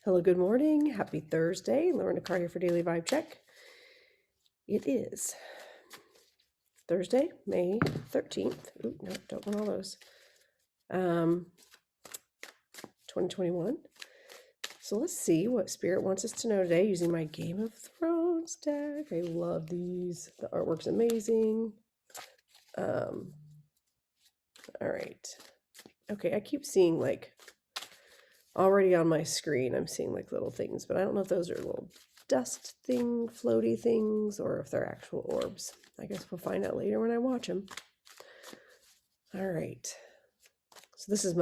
Hello, good morning. Happy Thursday. Lauren Dakar here for Daily Vibe Check. It is Thursday, May 13th. Ooh, no, don't want all those. 2021. So let's see what Spirit wants us to know today using my Game of Thrones deck. I love these. The artwork's amazing. All right. Okay, I keep seeing like already on my screen, I'm seeing like little things, but I don't know if those are little dust thing, floaty things, or if they're actual orbs. I guess we'll find out later when I watch them. All right. So this is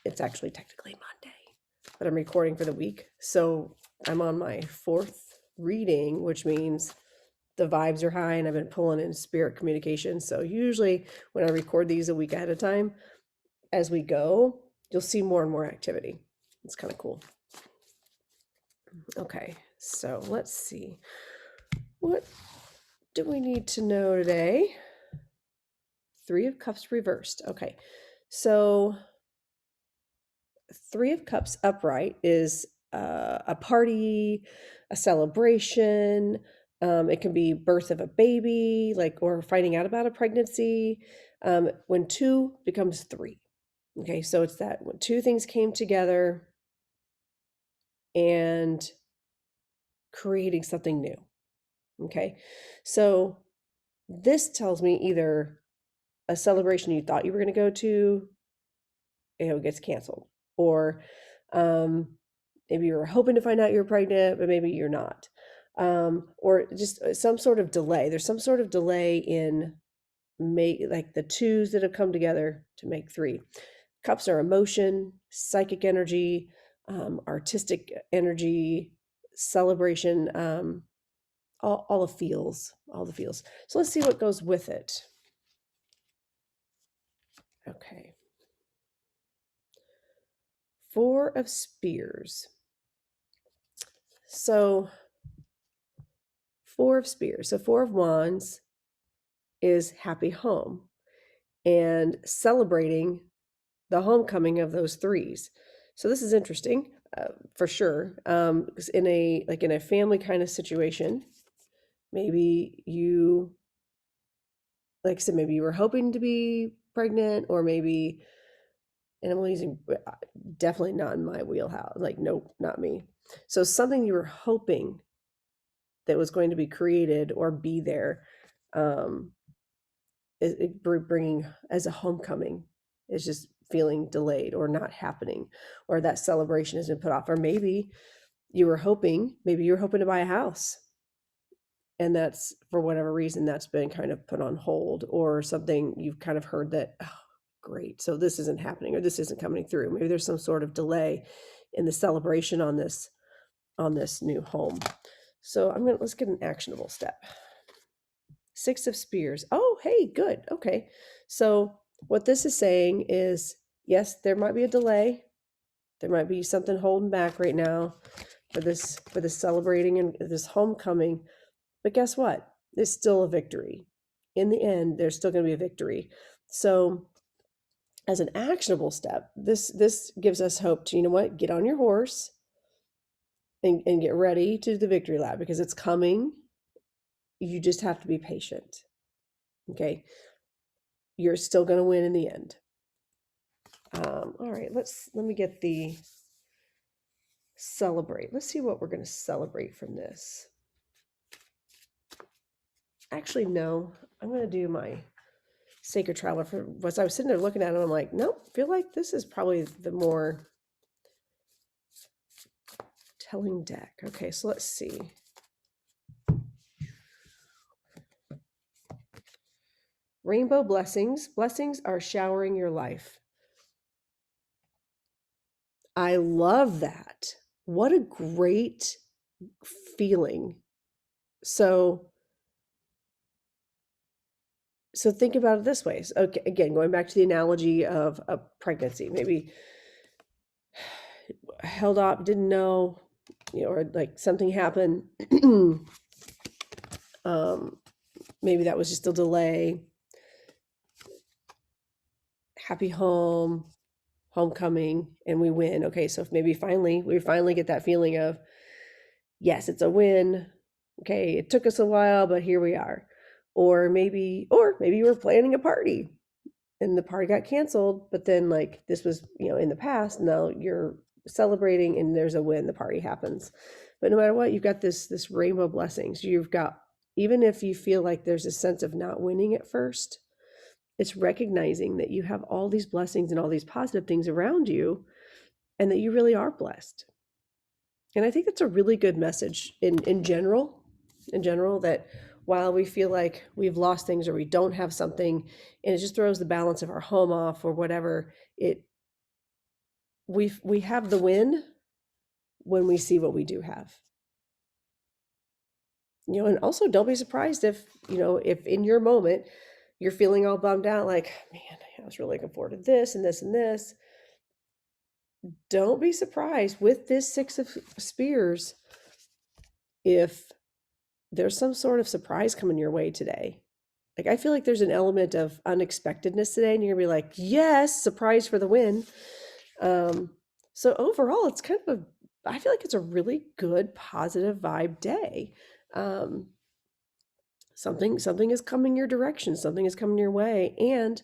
it's actually technically Monday, but I'm recording for the week. So I'm on my 4th reading, which means the vibes are high and I've been pulling in spirit communication. So usually when I record these a week ahead of time, as we go, you'll see more and more activity. It's kind of cool. Okay, so let's see. What do we need to know today? 3 of Cups reversed. Okay, so 3 of Cups upright is a party, a celebration. It can be birth of a baby, or finding out about a pregnancy. When 2 becomes 3. Okay, so it's that when 2 things came together and creating something new. Okay, so this tells me either a celebration you thought you were going to go to, gets canceled, or maybe you were hoping to find out you're pregnant, but maybe you're not, or just some sort of delay. There's some sort of delay in like the 2s that have come together to make 3. Cups are emotion, psychic energy, artistic energy, celebration, all the feels. So let's see what goes with it. Okay. 4 of Spears. So 4 of Spears. So 4 of Wands is happy home and celebrating the homecoming of those 3s. So this is interesting, for sure. Because in a family kind of situation, maybe you, like I said, maybe you were hoping to be pregnant, or maybe, and I'm using definitely not in my wheelhouse. Like, nope, not me. So something you were hoping that was going to be created or be there, bringing as a homecoming, is just feeling delayed or not happening, or that celebration has been put off. Or maybe you were hoping to buy a house, and that's, for whatever reason, that's been kind of put on hold, or something you've kind of heard that, oh, great, so this isn't happening, or this isn't coming through. Maybe there's some sort of delay in the celebration on this new home. So let's get an actionable step. 6 of Spears. Oh, hey, good. Okay. So what this is saying is, yes, there might be a delay. There might be something holding back right now for this celebrating and this homecoming. But guess what? It's still a victory. In the end, there's still going to be a victory. So as an actionable step, this gives us hope to, get on your horse and get ready to the victory lap, because it's coming. You just have to be patient. Okay. You're still going to win in the end. All right, let me get the celebrate. Let's see what we're going to celebrate from this. Actually, no, I'm going to do my Sacred Traveler. I was sitting there looking at it, I'm like, nope, feel like this is probably the more telling deck. Okay, so let's see. Rainbow blessings. Blessings are showering your life. I love that. What a great feeling. So think about it this way. So, okay, again, going back to the analogy of a pregnancy, maybe held up, didn't know, or like something happened. Maybe that was just a delay. Happy home, homecoming and we win. Okay, so if maybe we finally get that feeling of, yes, it's a win. Okay, it took us a while, but here we are. Or maybe we're planning a party and the party got canceled, but then like this was, in the past, now you're celebrating and there's a win, the party happens. But no matter what, you've got this rainbow blessings. You've got, even if you feel like there's a sense of not winning at first, it's recognizing that you have all these blessings and all these positive things around you and that you really are blessed. And I think that's a really good message in general, that while we feel like we've lost things or we don't have something and it just throws the balance of our home off or whatever, we have the win when we see what we do have. And also don't be surprised if in your moment you're feeling all bummed out, like, man, I was really looking forward to this and this and this. Don't be surprised with this Six of Spears if there's some sort of surprise coming your way today. Like, I feel like there's an element of unexpectedness today, and you're gonna be like, yes, surprise for the win. So overall, it's kind of I feel like it's a really good, positive vibe day. Um, something is coming your direction, something is coming your way, and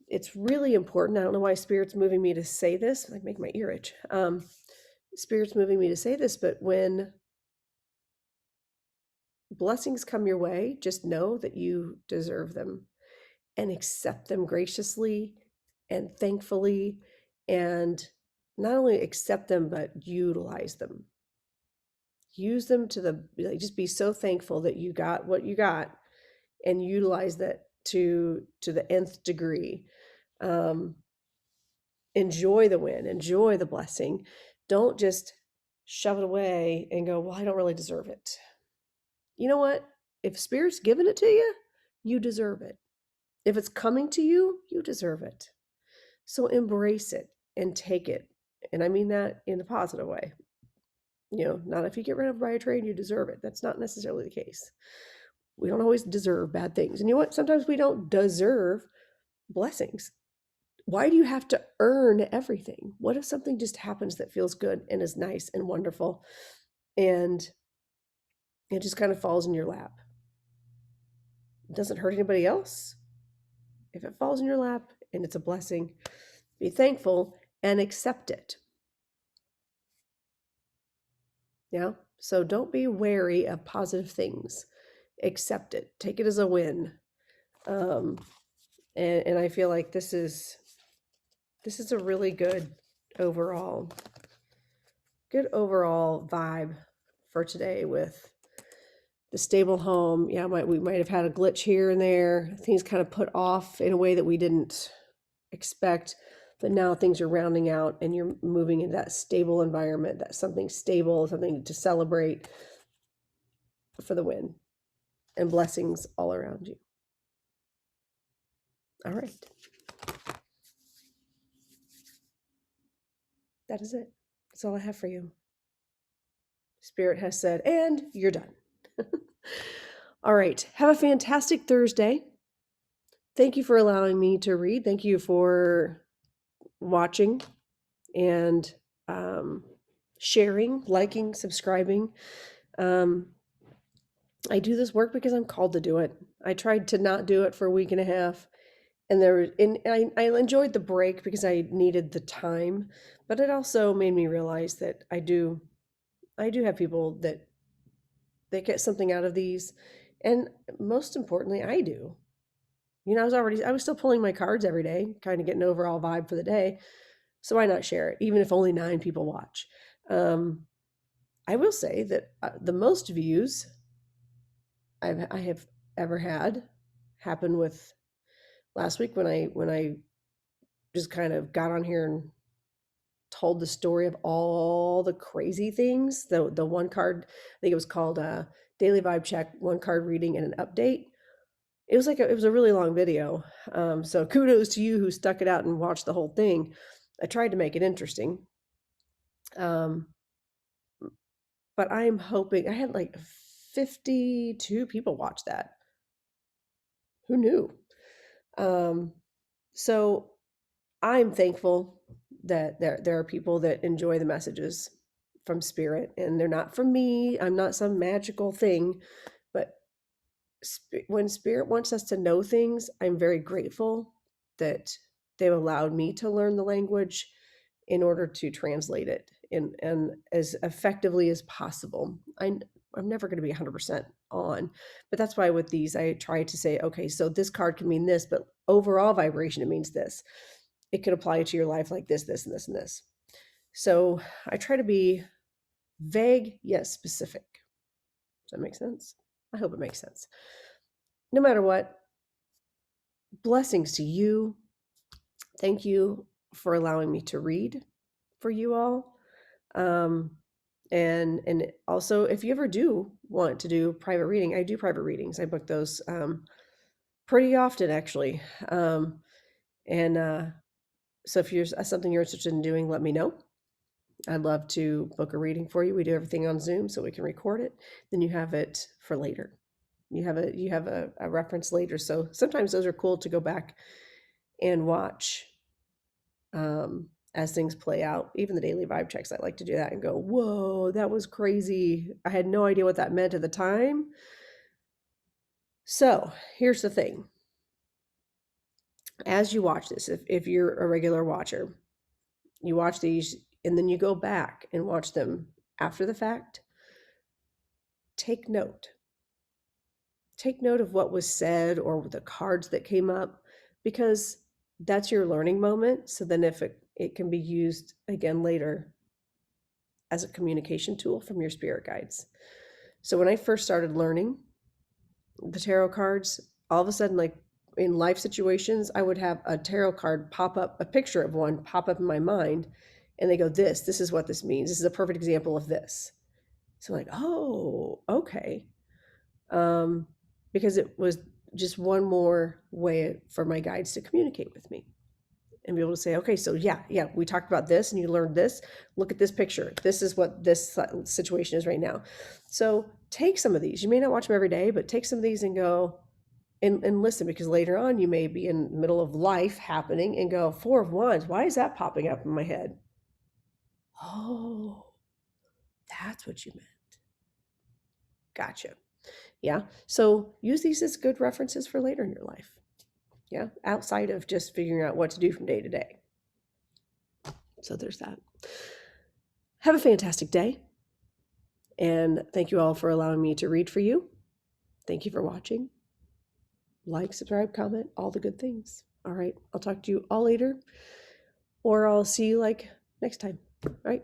it's really important. I don't know why Spirit's moving me to say this, like make my ear itch. Spirit's moving me to say this, but when blessings come your way, just know that you deserve them and accept them graciously and thankfully, and not only accept them, but utilize them. Use them just be so thankful that you got what you got and utilize that to the nth degree. Enjoy the win, enjoy the blessing. Don't just shove it away and go, well, I don't really deserve it. You know what? If Spirit's given it to you, you deserve it. If it's coming to you, you deserve it. So embrace it and take it. And I mean that in a positive way. Not if you get rid of by a train, you deserve it. That's not necessarily the case. We don't always deserve bad things. And you know what? Sometimes we don't deserve blessings. Why do you have to earn everything? What if something just happens that feels good and is nice and wonderful and it just kind of falls in your lap? It doesn't hurt anybody else. If it falls in your lap and it's a blessing, be thankful and accept it. Yeah. So don't be wary of positive things. Accept it. Take it as a win. And I feel like this is a really good overall vibe for today with the stable home. Yeah, we might have had a glitch here and there. Things kind of put off in a way that we didn't expect, but now things are rounding out and you're moving into that stable environment, that's something stable, something to celebrate for the win, and blessings all around you. All right. That is it. That's all I have for you. Spirit has said, and you're done. All right. Have a fantastic Thursday. Thank you for allowing me to read. Thank you for watching and sharing, liking, subscribing. I do this work because I'm called to do it. I tried to not do it for a week and a half, and I enjoyed the break because I needed the time, but it also made me realize that I do have people that they get something out of these, and most importantly, I do. I was still pulling my cards every day, kind of getting an overall vibe for the day. So why not share it, even if only 9 people watch? I will say that the most views I have ever had happened with last week when I just kind of got on here and told the story of all the crazy things. The one card, I think it was called Daily Vibe Check, one card reading and an update. It was a really long video. So kudos to you who stuck it out and watched the whole thing. I tried to make it interesting. But I'm hoping, I had like 52 people watch that. Who knew? So I'm thankful that there are people that enjoy the messages from spirit, and they're not from me. I'm not some magical thing, but when spirit wants us to know things, I'm very grateful that they've allowed me to learn the language in order to translate it and as effectively as possible. I'm never going to be 100% on, but that's why with these I try to say, okay, so this card can mean this, but overall vibration, it means this. It could apply to your life like this, this, and this, and this. So I try to be vague yet specific. Does that make sense? I hope it makes sense. No matter what, blessings to you. Thank you for allowing me to read for you all. And also, if you ever do want to do private reading, I do private readings. I book those pretty often, actually. And so if you're something you're interested in doing, let me know. I'd love to book a reading for you. We do everything on Zoom so we can record it. Then you have it for later. You have a reference later. So sometimes those are cool to go back and watch as things play out. Even the daily vibe checks, I like to do that and go, whoa, that was crazy. I had no idea what that meant at the time. So here's the thing. As you watch this, if you're a regular watcher, you watch these and then you go back and watch them after the fact, take note. Take note of what was said or the cards that came up, because that's your learning moment. So then if it can be used again later as a communication tool from your spirit guides. So when I first started learning the tarot cards, all of a sudden, like in life situations, I would have a tarot card pop up, a picture of one pop up in my mind, and they go, this is what this means. This is a perfect example of this. So I'm like, oh, okay. Because it was just one more way for my guides to communicate with me and be able to say, okay, so yeah, we talked about this and you learned this. Look at this picture. This is what this situation is right now. So take some of these. You may not watch them every day, but take some of these and go and listen, because later on you may be in the middle of life happening and go, Four of Wands, why is that popping up in my head? Oh, that's what you meant. Gotcha. Yeah. So use these as good references for later in your life. Yeah. Outside of just figuring out what to do from day to day. So there's that. Have a fantastic day. And thank you all for allowing me to read for you. Thank you for watching. Like, subscribe, comment, all the good things. All right. I'll talk to you all later, or I'll see you like next time. All right.